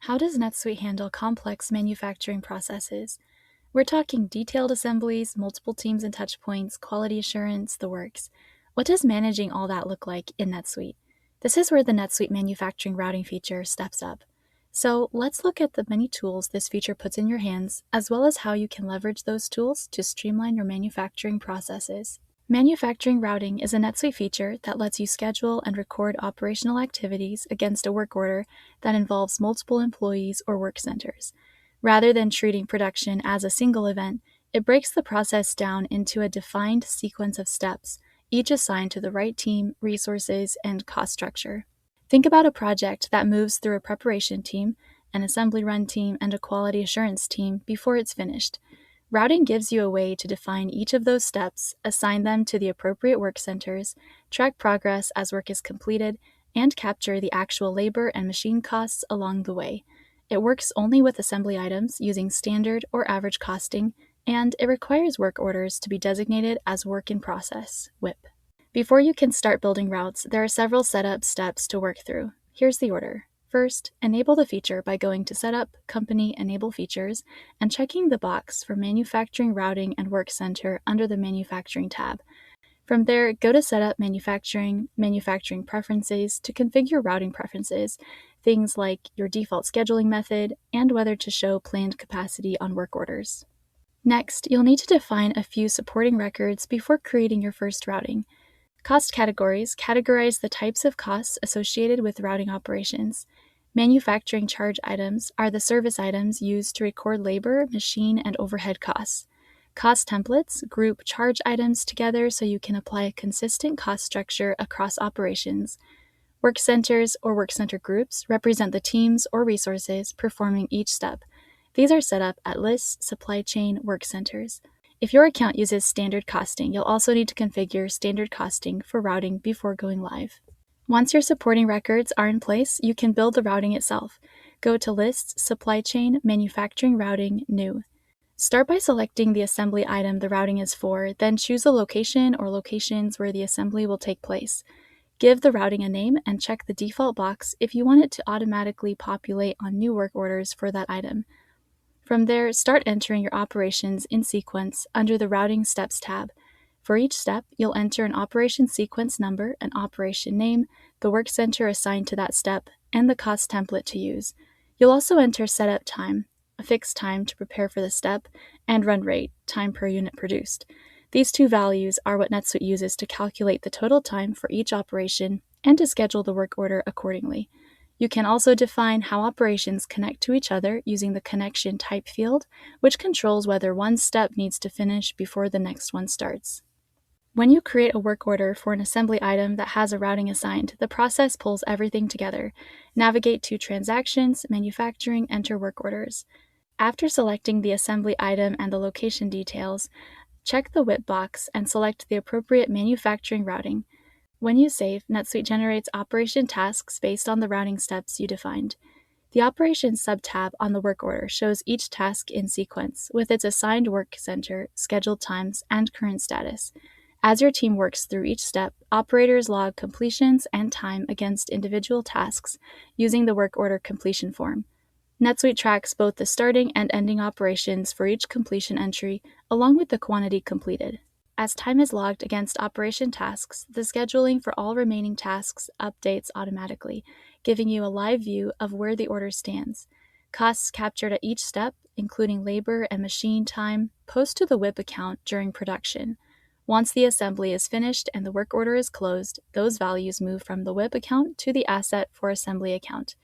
How does NetSuite handle complex manufacturing processes? We're talking detailed assemblies, multiple teams and touchpoints, quality assurance, the works. What does managing all that look like in NetSuite? This is where the NetSuite Manufacturing Routing feature steps up. So let's look at the many tools this feature puts in your hands, as well as how you can leverage those tools to streamline your manufacturing processes. Manufacturing routing is a NetSuite feature that lets you schedule and record operational activities against a work order that involves multiple employees or work centers. Rather than treating production as a single event, it breaks the process down into a defined sequence of steps, each assigned to the right team, resources, and cost structure. Think about a project that moves through a preparation team, an assembly run team, and a quality assurance team before it's finished. Routing gives you a way to define each of those steps, assign them to the appropriate work centers, track progress as work is completed, and capture the actual labor and machine costs along the way. It works only with assembly items using standard or average costing, and it requires work orders to be designated as work in process, WIP. Before you can start building routes, there are several setup steps to work through. Here's the order. First, enable the feature by going to Setup, Company, Enable Features, and checking the box for Manufacturing Routing and Work Center under the Manufacturing tab. From there, go to Setup Manufacturing, Manufacturing Preferences to configure routing preferences, things like your default scheduling method and whether to show planned capacity on work orders. Next, you'll need to define a few supporting records before creating your first routing. Cost categories categorize the types of costs associated with routing operations. Manufacturing charge items are the service items used to record labor, machine, and overhead costs. Cost templates group charge items together so you can apply a consistent cost structure across operations. Work centers or work center groups represent the teams or resources performing each step. These are set up at lists, supply chain, work centers. If your account uses standard costing, you'll also need to configure standard costing for routing before going live. Once your supporting records are in place, you can build the routing itself. Go to Lists, Supply Chain, Manufacturing Routing, New. Start by selecting the assembly item the routing is for, then choose a location or locations where the assembly will take place. Give the routing a name and check the default box if you want it to automatically populate on new work orders for that item. From there, start entering your operations in sequence under the Routing Steps tab. For each step, you'll enter an operation sequence number, an operation name, the work center assigned to that step, and the cost template to use. You'll also enter setup time, a fixed time to prepare for the step, and run rate, time per unit produced. These two values are what NetSuite uses to calculate the total time for each operation and to schedule the work order accordingly. You can also define how operations connect to each other using the connection type field, which controls whether one step needs to finish before the next one starts. When you create a work order for an assembly item that has a routing assigned, the process pulls everything together. Navigate to Transactions, Manufacturing, enter work orders. After selecting the assembly item and the location details, check the WIP box and select the appropriate manufacturing routing. When you save, NetSuite generates operation tasks based on the routing steps you defined. The Operations subtab on the work order shows each task in sequence, with its assigned work center, scheduled times, and current status. As your team works through each step, operators log completions and time against individual tasks using the work order completion form. NetSuite tracks both the starting and ending operations for each completion entry, along with the quantity completed. As time is logged against operation tasks, the scheduling for all remaining tasks updates automatically, giving you a live view of where the order stands. Costs captured at each step, including labor and machine time, post to the WIP account during production. Once the assembly is finished and the work order is closed, those values move from the WIP account to the Asset for Assembly account.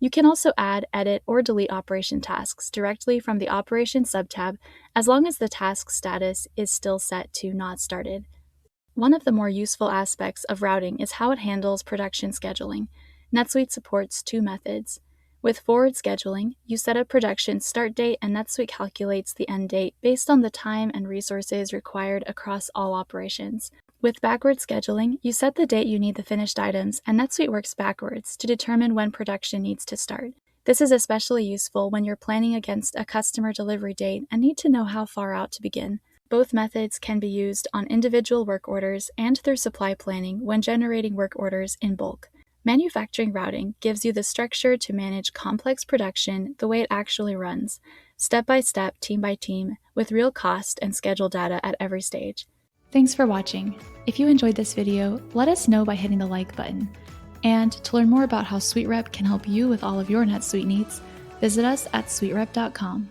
You can also add, edit, or delete operation tasks directly from the Operations subtab as long as the task status is still set to Not Started. One of the more useful aspects of routing is how it handles production scheduling. NetSuite supports two methods. With forward scheduling, you set a production start date and NetSuite calculates the end date based on the time and resources required across all operations. With backward scheduling, you set the date you need the finished items, and NetSuite works backwards to determine when production needs to start. This is especially useful when you're planning against a customer delivery date and need to know how far out to begin. Both methods can be used on individual work orders and through supply planning when generating work orders in bulk. Manufacturing routing gives you the structure to manage complex production the way it actually runs, step by step, team by team, with real cost and schedule data at every stage. Thanks for watching. If you enjoyed this video, let us know by hitting the like button. And to learn more about how SuiteRep can help you with all of your NetSuite needs, visit us at SuiteRep.com.